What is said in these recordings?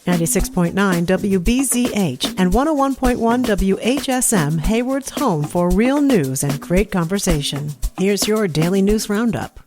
96.9 WBZH and 101.1 WHSM, Hayward's home for real news and great conversation. Here's your daily news roundup.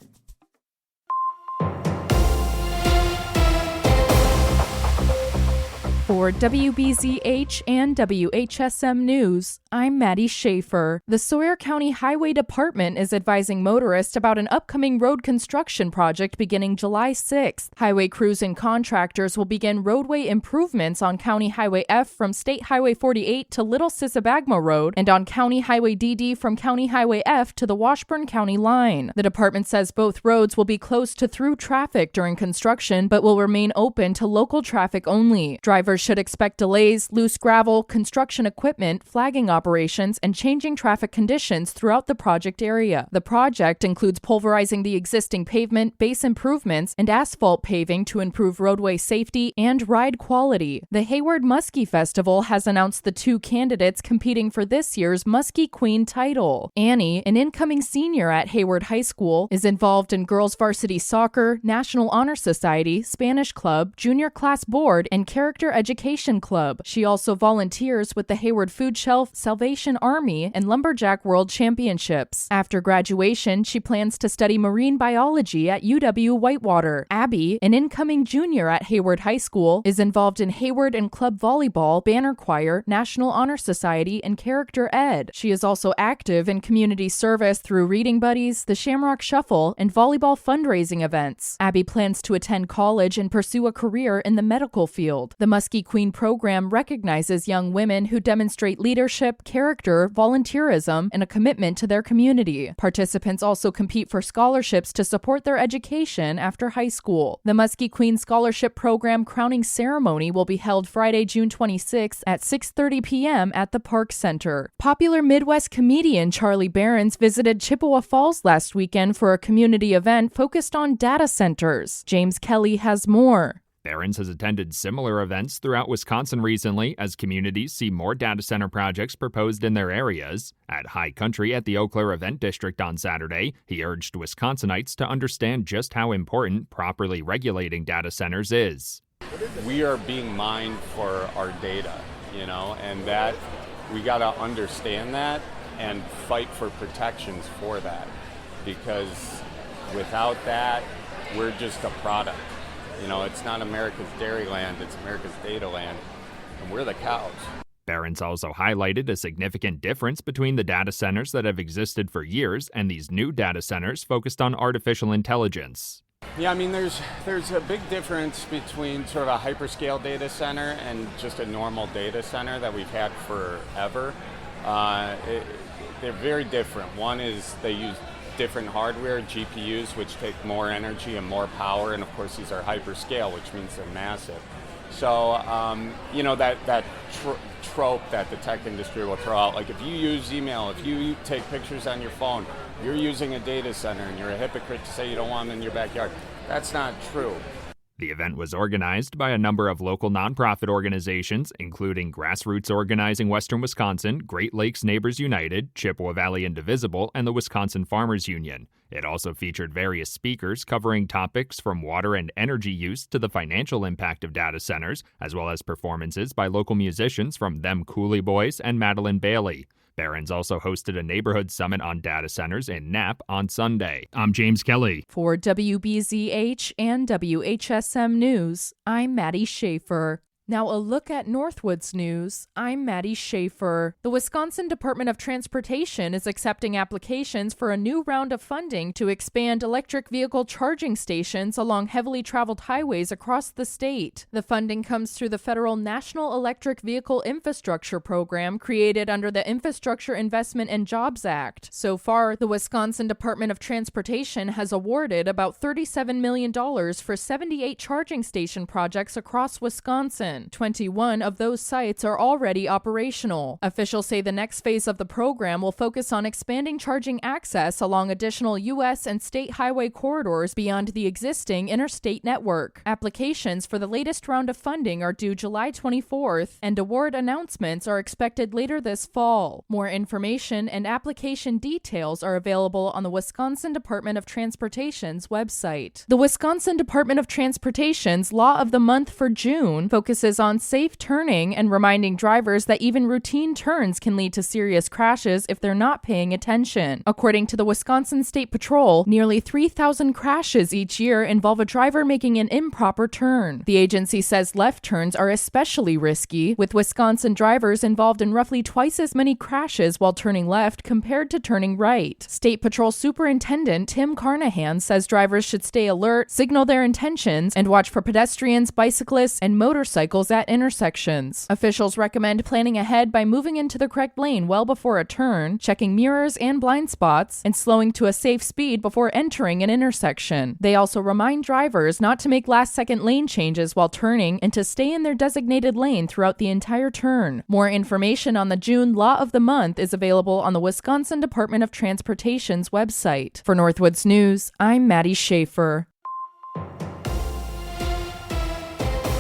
For WBZH and WHSM News, I'm Maddie Schaefer. The Sawyer County Highway Department is advising motorists about an upcoming road construction project beginning July 6th. Highway crews and contractors will begin roadway improvements on County Highway F from State Highway 48 to Little Sisibagma Road and on County Highway DD from County Highway F to the Washburn County line. The department says both roads will be closed to through traffic during construction but will remain open to local traffic only. Drivers should expect delays, loose gravel, construction equipment, flagging operations, and changing traffic conditions throughout the project area. The project includes pulverizing the existing pavement, base improvements, and asphalt paving to improve roadway safety and ride quality. The Hayward Muskie Festival has announced the two candidates competing for this year's Muskie Queen title. Annie, an incoming senior at Hayward High School, is involved in girls varsity soccer, National Honor Society, Spanish Club, Junior Class Board, and Character Education Club. She also volunteers with the Hayward Food Shelf, Salvation Army, and Lumberjack World Championships. After graduation, she plans to study marine biology at UW-Whitewater. Abby, an incoming junior at Hayward High School, is involved in Hayward and club volleyball, banner choir, National Honor Society, and Character Ed. She is also active in community service through Reading Buddies, the Shamrock Shuffle, and volleyball fundraising events. Abby plans to attend college and pursue a career in the medical field. The Muskie Queen program recognizes young women who demonstrate leadership, character, volunteerism, and a commitment to their community. Participants also compete for scholarships to support their education after high school. The Muskie Queen Scholarship Program crowning ceremony will be held Friday, June 26th at 6:30 p.m. at the Park Center. Popular Midwest comedian Charlie Behrens visited Chippewa Falls last weekend for a community event focused on data centers. James Kelly has more. Behrens has attended similar events throughout Wisconsin recently as communities see more data center projects proposed in their areas. At High Country at the Eau Claire Event District on Saturday, he urged Wisconsinites to understand just how important properly regulating data centers is. We are being mined for our data, and that we got to understand that and fight for protections for that, because without that, we're just a product. It's not America's dairy land, it's America's data land, and we're the cows. Behrens also highlighted a significant difference between the data centers that have existed for years and these new data centers focused on artificial intelligence. Yeah, there's a big difference between sort of a hyperscale data center and just a normal data center that we've had forever. They're very different. One is they use different hardware, GPUs, which take more energy and more power, and of course these are hyperscale, which means they're massive. So, that trope that the tech industry will throw out, like if you use email, if you take pictures on your phone, you're using a data center and you're a hypocrite to say you don't want them in your backyard. That's not true. The event was organized by a number of local nonprofit organizations, including Grassroots Organizing Western Wisconsin, Great Lakes Neighbors United, Chippewa Valley Indivisible, and the Wisconsin Farmers Union. It also featured various speakers covering topics from water and energy use to the financial impact of data centers, as well as performances by local musicians from Them Cooley Boys and Madeline Bailey. Behrens also hosted a neighborhood summit on data centers in Knapp on Sunday. I'm James Kelly. For WBZH and WHSM News, I'm Maddie Schaefer. Now a look at Northwoods News. I'm Maddie Schaefer. The Wisconsin Department of Transportation is accepting applications for a new round of funding to expand electric vehicle charging stations along heavily traveled highways across the state. The funding comes through the federal National Electric Vehicle Infrastructure Program created under the Infrastructure Investment and Jobs Act. So far, the Wisconsin Department of Transportation has awarded about $37 million for 78 charging station projects across Wisconsin. 21 of those sites are already operational. Officials say the next phase of the program will focus on expanding charging access along additional U.S. and state highway corridors beyond the existing interstate network. Applications for the latest round of funding are due July 24th, and award announcements are expected later this fall. More information and application details are available on the Wisconsin Department of Transportation's website. The Wisconsin Department of Transportation's Law of the Month for June focuses focuses on safe turning and reminding drivers that even routine turns can lead to serious crashes if they're not paying attention. According to the Wisconsin State Patrol, nearly 3,000 crashes each year involve a driver making an improper turn. The agency says left turns are especially risky, with Wisconsin drivers involved in roughly twice as many crashes while turning left compared to turning right. State Patrol Superintendent Tim Carnahan says drivers should stay alert, signal their intentions, and watch for pedestrians, bicyclists, and motorcycles at intersections. Officials recommend planning ahead by moving into the correct lane well before a turn, checking mirrors and blind spots, and slowing to a safe speed before entering an intersection. They also remind drivers not to make last-second lane changes while turning and to stay in their designated lane throughout the entire turn. More information on the June Law of the Month is available on the Wisconsin Department of Transportation's website. For Northwoods News, I'm Maddie Schaefer.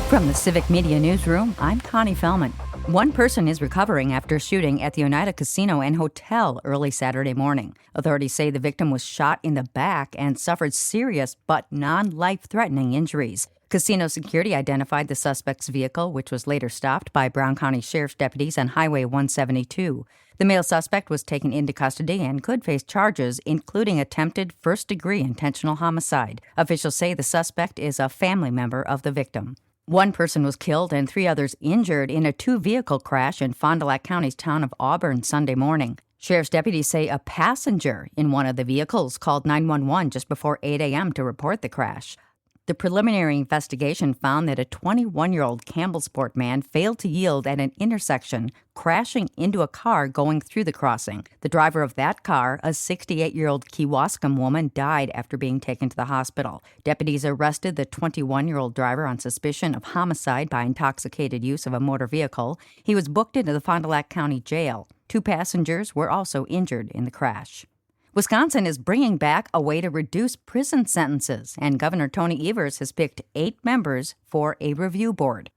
From the Civic Media Newsroom, I'm Connie Fellman. One person is recovering after a shooting at the Oneida Casino and Hotel early Saturday morning. Authorities say the victim was shot in the back and suffered serious but non-life-threatening injuries. Casino security identified the suspect's vehicle, which was later stopped by Brown County Sheriff's deputies on Highway 172. The male suspect was taken into custody and could face charges, including attempted first-degree intentional homicide. Officials say the suspect is a family member of the victim. One person was killed and 3 others injured in a 2-vehicle crash in Fond du Lac County's town of Auburn Sunday morning. Sheriff's deputies say a passenger in one of the vehicles called 911 just before 8 a.m. to report the crash. The preliminary investigation found that a 21-year-old Campbellsport man failed to yield at an intersection, crashing into a car going through the crossing. The driver of that car, a 68-year-old Kewaskum woman, died after being taken to the hospital. Deputies arrested the 21-year-old driver on suspicion of homicide by intoxicated use of a motor vehicle. He was booked into the Fond du Lac County Jail. 2 passengers were also injured in the crash. Wisconsin is bringing back a way to reduce prison sentences, and Governor Tony Evers has picked 8 members for a review board.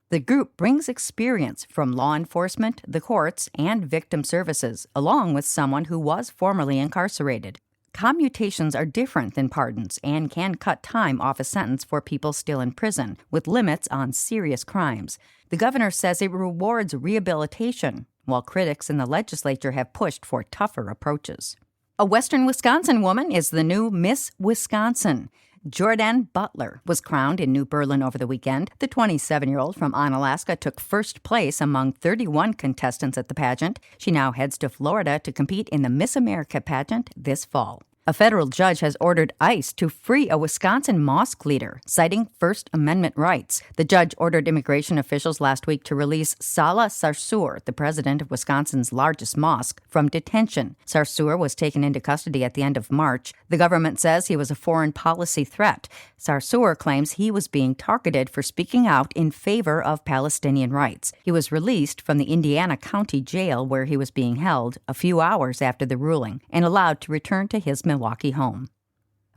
The group brings experience from law enforcement, the courts, and victim services, along with someone who was formerly incarcerated. Commutations are different than pardons and can cut time off a sentence for people still in prison, with limits on serious crimes. The governor says it rewards rehabilitation, while critics in the legislature have pushed for tougher approaches. A Western Wisconsin woman is the new Miss Wisconsin. Jordan Butler was crowned in New Berlin over the weekend. The 27-year-old from Onalaska took first place among 31 contestants at the pageant. She now heads to Florida to compete in the Miss America pageant this fall. A federal judge has ordered ICE to free a Wisconsin mosque leader, citing First Amendment rights. The judge ordered immigration officials last week to release Salah Sarsour, the president of Wisconsin's largest mosque, from detention. Sarsour was taken into custody at the end of March. The government says he was a foreign policy threat. Sarsour claims he was being targeted for speaking out in favor of Palestinian rights. He was released from the Indiana County Jail where he was being held a few hours after the ruling and allowed to return to his Milwaukee home.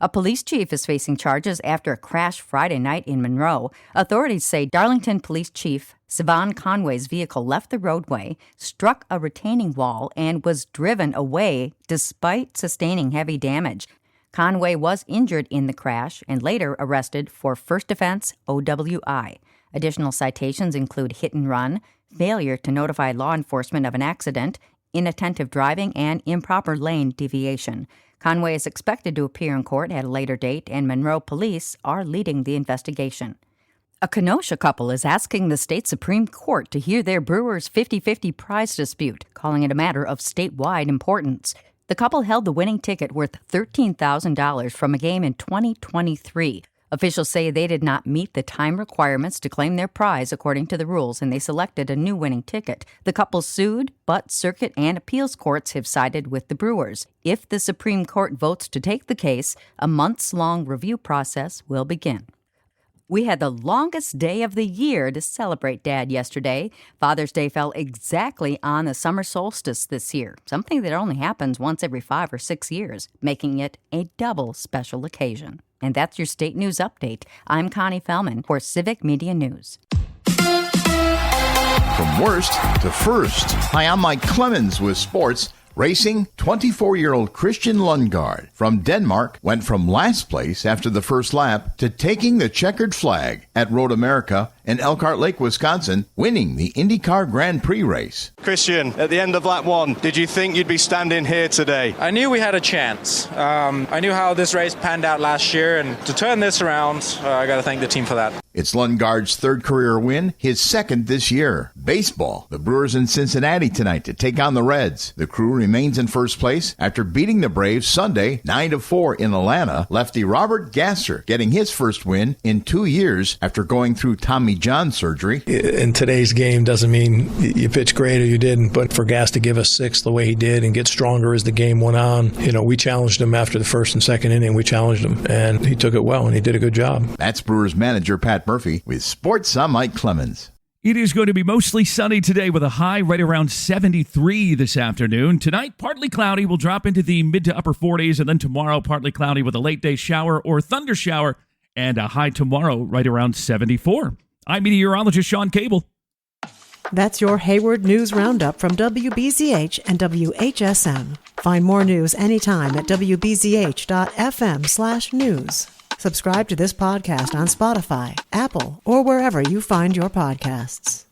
A police chief is facing charges after a crash Friday night in Monroe. Authorities say Darlington Police Chief Siobhan Conway's vehicle left the roadway, struck a retaining wall, and was driven away despite sustaining heavy damage. Conway was injured in the crash and later arrested for first offense OWI. Additional citations include hit and run, failure to notify law enforcement of an accident, inattentive driving, and improper lane deviation. Conway is expected to appear in court at a later date, and Monroe police are leading the investigation. A Kenosha couple is asking the state Supreme Court to hear their Brewers 50-50 prize dispute, calling it a matter of statewide importance. The couple held the winning ticket worth $13,000 from a game in 2023. Officials say they did not meet the time requirements to claim their prize according to the rules, and they selected a new winning ticket. The couple sued, but circuit and appeals courts have sided with the Brewers. If the Supreme Court votes to take the case, a months-long review process will begin. We had the longest day of the year to celebrate Dad yesterday. Father's Day fell exactly on the summer solstice this year, something that only happens once every 5 or 6 years, making it a double special occasion. And that's your state news update. I'm Connie Fellman for Civic Media News. From worst to first. Hi, I'm Mike Clemens with sports. Racing, 24-year-old Christian Lundgaard from Denmark went from last place after the first lap to taking the checkered flag at Road America in Elkhart Lake, Wisconsin, winning the IndyCar Grand Prix race. Christian, at the end of lap 1, did you think you'd be standing here today? I knew we had a chance. I knew how this race panned out last year, and to turn this around, I got to thank the team for that. It's Lundgaard's third career win, his second this year. Baseball, the Brewers in Cincinnati tonight to take on the Reds. The Crew remains in first place after beating the Braves Sunday 9-4 in Atlanta. Lefty Robert Gasser getting his first win in 2 years after going through Tommy John surgery. In today's game doesn't mean you pitched great or you didn't, but for Gas to give us 6 the way he did and get stronger as the game went on, we challenged him after the first and second inning. We challenged him, and he took it well, and he did a good job. That's Brewers manager Pat Murphy. With sports, I'm Mike Clemens. It is going to be mostly sunny today with a high right around 73 this afternoon. Tonight, partly cloudy, will drop into the mid to upper 40s, and then tomorrow, partly cloudy with a late day shower or thunder shower, and a high tomorrow right around 74. I'm meteorologist Sean Cable. That's your Hayward News Roundup from WBZH and WHSM. Find more news anytime at wbzh.fm/news. Subscribe to this podcast on Spotify, Apple, or wherever you find your podcasts.